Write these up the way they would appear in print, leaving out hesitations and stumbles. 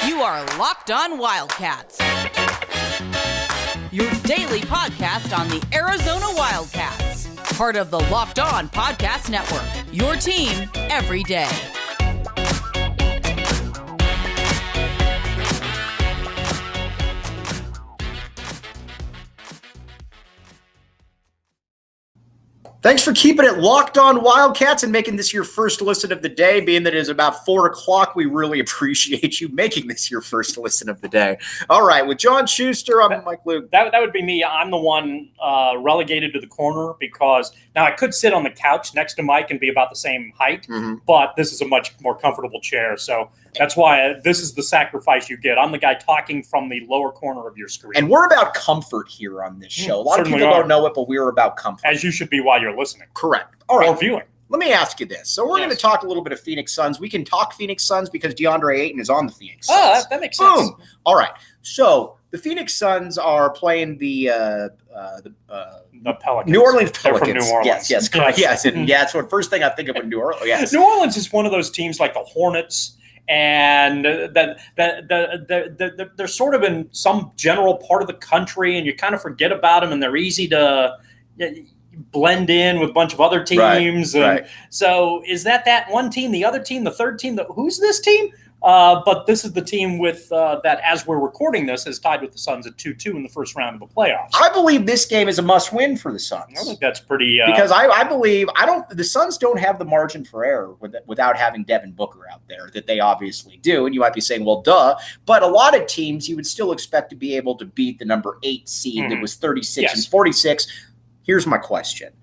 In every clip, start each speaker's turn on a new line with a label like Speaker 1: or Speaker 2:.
Speaker 1: You are Locked On Wildcats, your daily podcast on the Arizona Wildcats. Part of the Locked On Podcast Network, your team every day.
Speaker 2: Thanks for keeping it Locked On Wildcats and making this your first listen of the day. Being that it is about 4 o'clock, we really appreciate you making this your first listen of the day. All right, with John Schuster, I'm Mike Luke.
Speaker 3: That would be me. I'm the one relegated to the corner because now I could sit on the couch next to Mike and be about the same height, but this is a much more comfortable chair. So that's why this is the sacrifice you get. I'm the guy talking from the lower corner of your screen.
Speaker 2: And we're about comfort here on this show. A lot of people don't know it, but we're about comfort.
Speaker 3: As you should be while you're listening.
Speaker 2: Correct. All right.
Speaker 3: Or viewing.
Speaker 2: Let me ask you this. So we're going to talk a little bit of Phoenix Suns. We can talk Phoenix Suns because Deandre Ayton is on the Phoenix Suns.
Speaker 3: Oh, that makes sense.
Speaker 2: Boom. All right. So the Phoenix Suns are playing the
Speaker 3: Pelicans.
Speaker 2: New Orleans Pelicans.
Speaker 3: They're from New Orleans.
Speaker 2: Yes, correct. Yes, that's what first thing I think of when New Orleans. Yes.
Speaker 3: New Orleans is one of those teams like the Hornets, and they're sort of in some general part of the country, and you kind of forget about them, and they're easy to blend in with a bunch of other teams.
Speaker 2: Right.
Speaker 3: So is that one team, the other team, the third team? Who's this team? But this is the team with that, as we're recording this, is tied with the Suns at 2-2 in the first round of the playoffs.
Speaker 2: I believe this game is a must-win for the Suns.
Speaker 3: I think that's pretty
Speaker 2: because I believe the Suns don't have the margin for error without having Devin Booker out there that they obviously do. And you might be saying, well, duh. But a lot of teams you would still expect to be able to beat the number 8 seed that was 36 and 46. Here's my question.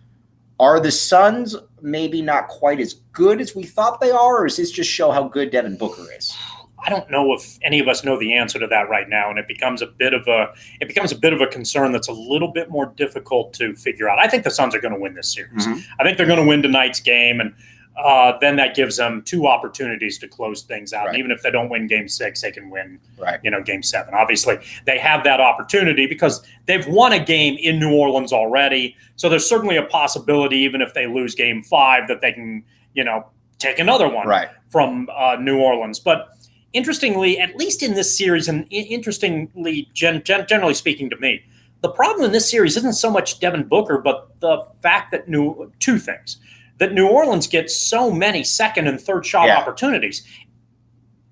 Speaker 2: Are the Suns maybe not quite as good as we thought they are, or does this just show how good Devin Booker is?
Speaker 3: I don't know if any of us know the answer to that right now, and it becomes a bit of a concern that's a little bit more difficult to figure out. I think the Suns are going to win this series. I think they're going to win tonight's game, and then that gives them 2 opportunities to close things out. And even if they don't win Game 6, they can win, Game 7. Obviously, they have that opportunity because they've won a game in New Orleans already. So there's certainly a possibility, even if they lose Game 5, that they can, take another one from New Orleans. But interestingly, at least in this series, and interestingly, generally speaking to me, the problem in this series isn't so much Devin Booker, but the fact that two things. That New Orleans gets so many second and third shot opportunities.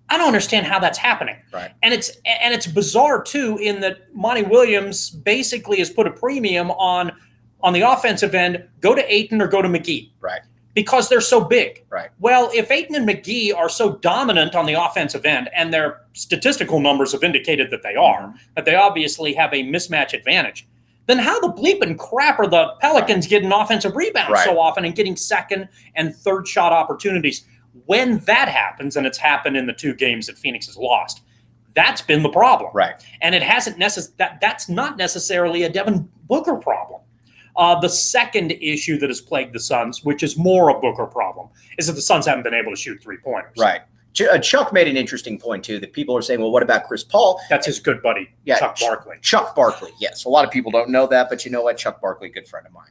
Speaker 3: I don't understand how that's happening.
Speaker 2: Right.
Speaker 3: And it's bizarre too, in that Monty Williams basically has put a premium on the offensive end, go to Ayton or go to McGee.
Speaker 2: Right.
Speaker 3: Because they're so big.
Speaker 2: Right.
Speaker 3: Well, if Ayton and McGee are so dominant on the offensive end, and their statistical numbers have indicated that they are, that they obviously have a mismatch advantage, then how the bleeping crap are the Pelicans getting offensive rebounds so often and getting second and third shot opportunities? When that happens, and it's happened in the 2 games that Phoenix has lost, that's been the problem.
Speaker 2: Right.
Speaker 3: And it hasn't that's not necessarily a Devin Booker problem. The second issue that has plagued the Suns, which is more a Booker problem, is that the Suns haven't been able to shoot 3-pointers.
Speaker 2: Right. Chuck made an interesting point, too, that people are saying, well, what about Chris Paul?
Speaker 3: That's his good buddy, Chuck Barkley.
Speaker 2: Chuck Barkley, yes. A lot of people don't know that, but you know what? Chuck Barkley, good friend of mine.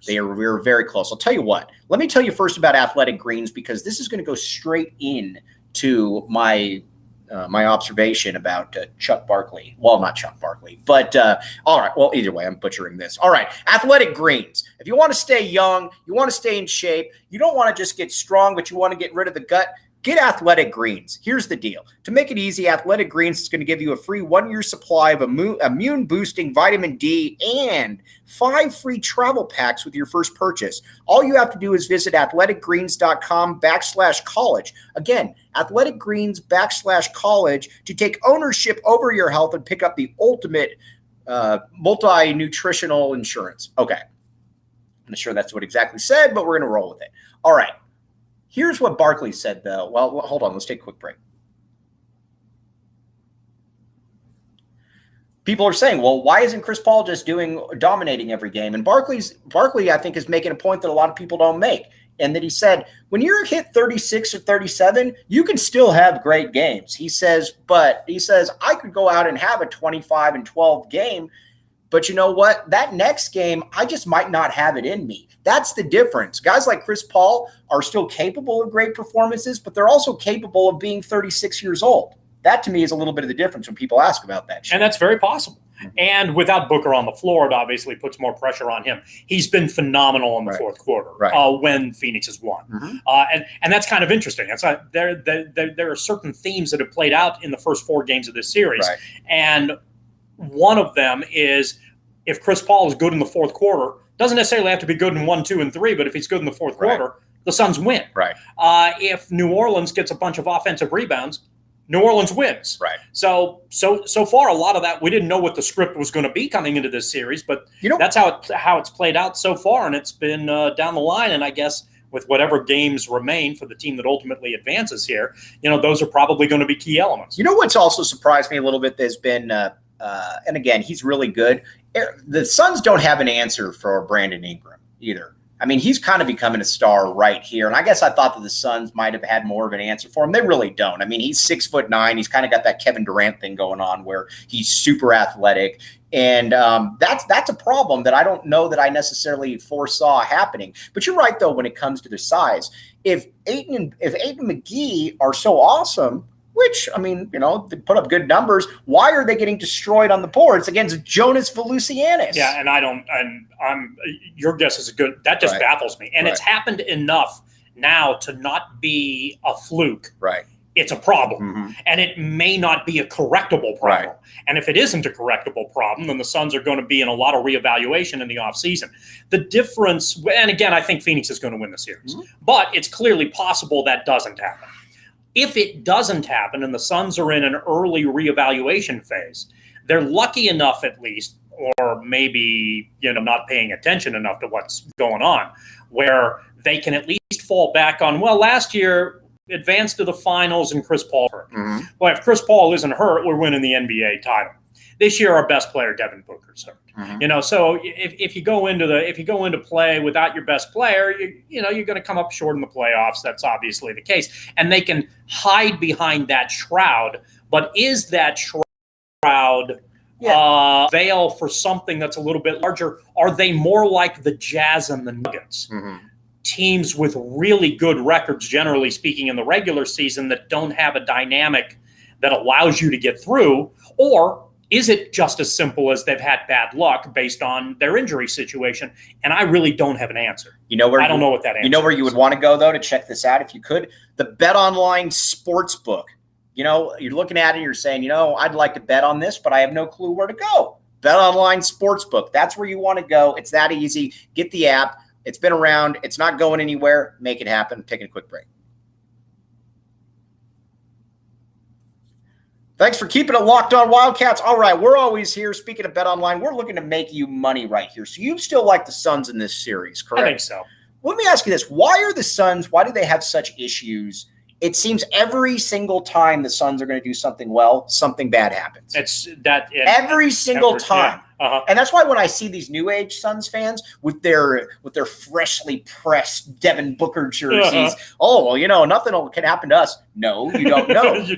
Speaker 2: We're very close. I'll tell you what. Let me tell you first about Athletic Greens, because this is going to go straight in to my observation about Chuck Barkley. Well, not Chuck Barkley, but all right. Well, either way, I'm butchering this. All right. Athletic Greens. If you want to stay young, you want to stay in shape, you don't want to just get strong, but you want to get rid of the gut, get Athletic Greens. Here's the deal. To make it easy, Athletic Greens is going to give you a free 1-year supply of immune-boosting vitamin D and 5 free travel packs with your first purchase. All you have to do is visit athleticgreens.com/college. Again, athleticgreens.com/college to take ownership over your health and pick up the ultimate multi-nutritional insurance. Okay. I'm not sure that's what exactly said, but we're going to roll with it. All right. Here's what Barkley said, though. Well, hold on. Let's take a quick break. People are saying, well, why isn't Chris Paul just dominating every game? And Barkley, I think, is making a point that a lot of people don't make. And that he said, when you're hit 36 or 37, you can still have great games. He says, I could go out and have a 25 and 12 game, but you know what? That next game, I just might not have it in me. That's the difference. Guys like Chris Paul are still capable of great performances, but they're also capable of being 36 years old. That to me is a little bit of the difference when people ask about that.
Speaker 3: And that's very possible. And without Booker on the floor, it obviously puts more pressure on him. He's been phenomenal in the fourth quarter when Phoenix has won. And that's kind of interesting. It's like there are certain themes that have played out in the first 4 games of this series. And one of them is if Chris Paul is good in the fourth quarter, doesn't necessarily have to be good in 1, 2, and 3, but if he's good in the fourth quarter, the Suns win. If New Orleans gets a bunch of offensive rebounds, New Orleans wins. So far, a lot of that, we didn't know what the script was going to be coming into this series, but that's how it's played out so far, and it's been down the line. And I guess with whatever games remain for the team that ultimately advances here, those are probably going to be key elements.
Speaker 2: What's also surprised me a little bit, there's been, and again, he's really good. The Suns don't have an answer for Brandon Ingram either. I mean, he's kind of becoming a star right here. And I guess I thought that the Suns might have had more of an answer for him. They really don't. I mean, he's 6'9". He's kind of got that Kevin Durant thing going on where he's super athletic. And that's a problem that I don't know that I necessarily foresaw happening. But you're right, though, when it comes to their size. If Ayton McGee are so awesome, which, I mean, they put up good numbers, why are they getting destroyed on the boards against Jonas Valanciunas?
Speaker 3: Yeah, and your guess is good. That just baffles me. And it's happened enough now to not be a fluke. It's a problem. And it may not be a correctable problem. And if it isn't a correctable problem, then the Suns are going to be in a lot of reevaluation in the offseason. The difference, and again, I think Phoenix is going to win the series, but it's clearly possible that doesn't happen. If it doesn't happen and the Suns are in an early reevaluation phase, they're lucky enough at least, or maybe not paying attention enough to what's going on, where they can at least fall back on, well, last year advanced to the finals and Chris Paul hurt. Well, if Chris Paul isn't hurt, we're winning the NBA title. This year, our best player, Devin Booker, hurt. So if you go into play without your best player, you're going to come up short in the playoffs. That's obviously the case, and they can hide behind that shroud. But is that shroud veil for something that's a little bit larger? Are they more like the Jazz and the Nuggets? Teams with really good records, generally speaking, in the regular season that don't have a dynamic that allows you to get through, or is it just as simple as they've had bad luck based on their injury situation? And I really don't have an answer. I don't know what that answer is.
Speaker 2: You know where you would want to go, though, to check this out if you could? The BetOnline Sportsbook. You're looking at it, you're saying, I'd like to bet on this, but I have no clue where to go. BetOnline Sportsbook. That's where you want to go. It's that easy. Get the app. It's been around. It's not going anywhere. Make it happen. Taking a quick break. Thanks for keeping it locked on Wildcats. All right, we're always here. Speaking of BetOnline, we're looking to make you money right here. So you still like the Suns in this series, correct?
Speaker 3: I think so.
Speaker 2: Let me ask you this. Why do they have such issues? It seems every single time the Suns are going to do something well, something bad happens. Every single time. And that's why when I see these new age Suns fans with their freshly pressed Devin Booker jerseys, nothing can happen to us. No, you don't know. You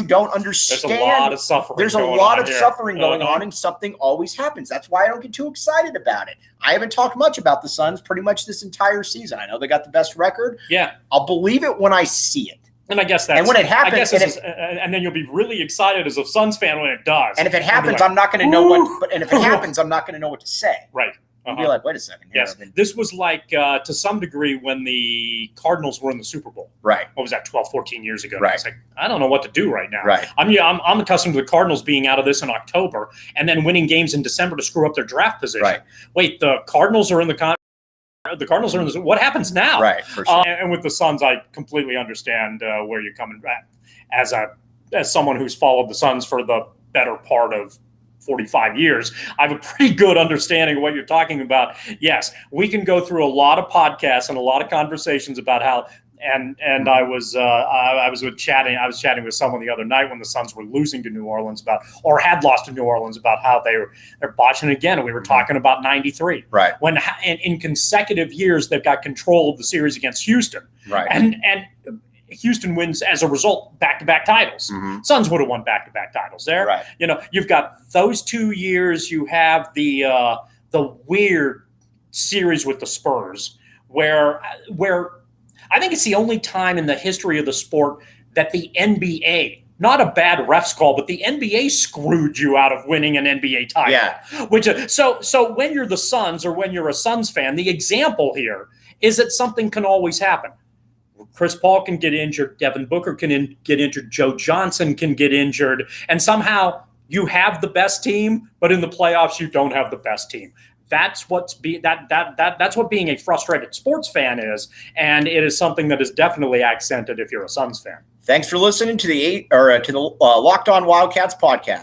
Speaker 2: don't understand.
Speaker 3: There's a lot of suffering.
Speaker 2: There's a lot of suffering going on, and something always happens. That's why I don't get too excited about it. I haven't talked much about the Suns pretty much this entire season. I know they got the best record.
Speaker 3: Yeah,
Speaker 2: I'll believe it when I see it.
Speaker 3: And I guess that's,
Speaker 2: and when it happens,
Speaker 3: and then you'll be really excited as a Suns fan when it does.
Speaker 2: And if it happens, I'm not going to know what. And if it happens, I'm not going to know what to say.
Speaker 3: Right.
Speaker 2: You'll be like, wait a second.
Speaker 3: Yes. This was like to some degree when the Cardinals were in the Super Bowl.
Speaker 2: Right.
Speaker 3: What was that? 12, 14 years ago.
Speaker 2: Right.
Speaker 3: It's like, I don't know what to do right now.
Speaker 2: Right.
Speaker 3: I'm accustomed to the Cardinals being out of this in October and then winning games in December to screw up their draft position.
Speaker 2: Right.
Speaker 3: Wait, the Cardinals are in the what happens now?
Speaker 2: Right, for sure.
Speaker 3: And with the Suns, I completely understand where you're coming at. As someone who's followed the Suns for the better part of 45 years, I have a pretty good understanding of what you're talking about. Yes, we can go through a lot of podcasts and a lot of conversations about how. And I was chatting with someone the other night when the Suns were losing to New Orleans or had lost to New Orleans about how they're botching again. And we were talking about 93.
Speaker 2: Right.
Speaker 3: When in consecutive years they've got control of the series against Houston.
Speaker 2: Right.
Speaker 3: And Houston wins as a result back-to-back titles. Suns would have won back-to-back titles there.
Speaker 2: Right.
Speaker 3: You've got those 2 years. You have the weird series with the Spurs where I think it's the only time in the history of the sport that the NBA not a bad refs call, but the NBA screwed you out of winning an NBA title.
Speaker 2: Yeah.
Speaker 3: So when you're the Suns or when you're a Suns fan, the example here is that something can always happen. Chris Paul can get injured. Devin Booker can get injured. Joe Johnson can get injured. And somehow you have the best team, but in the playoffs you don't have the best team. That's what being a frustrated sports fan is, and it is something that is definitely accented if you're a Suns fan.
Speaker 2: Thanks for listening to the Locked On Wildcats podcast.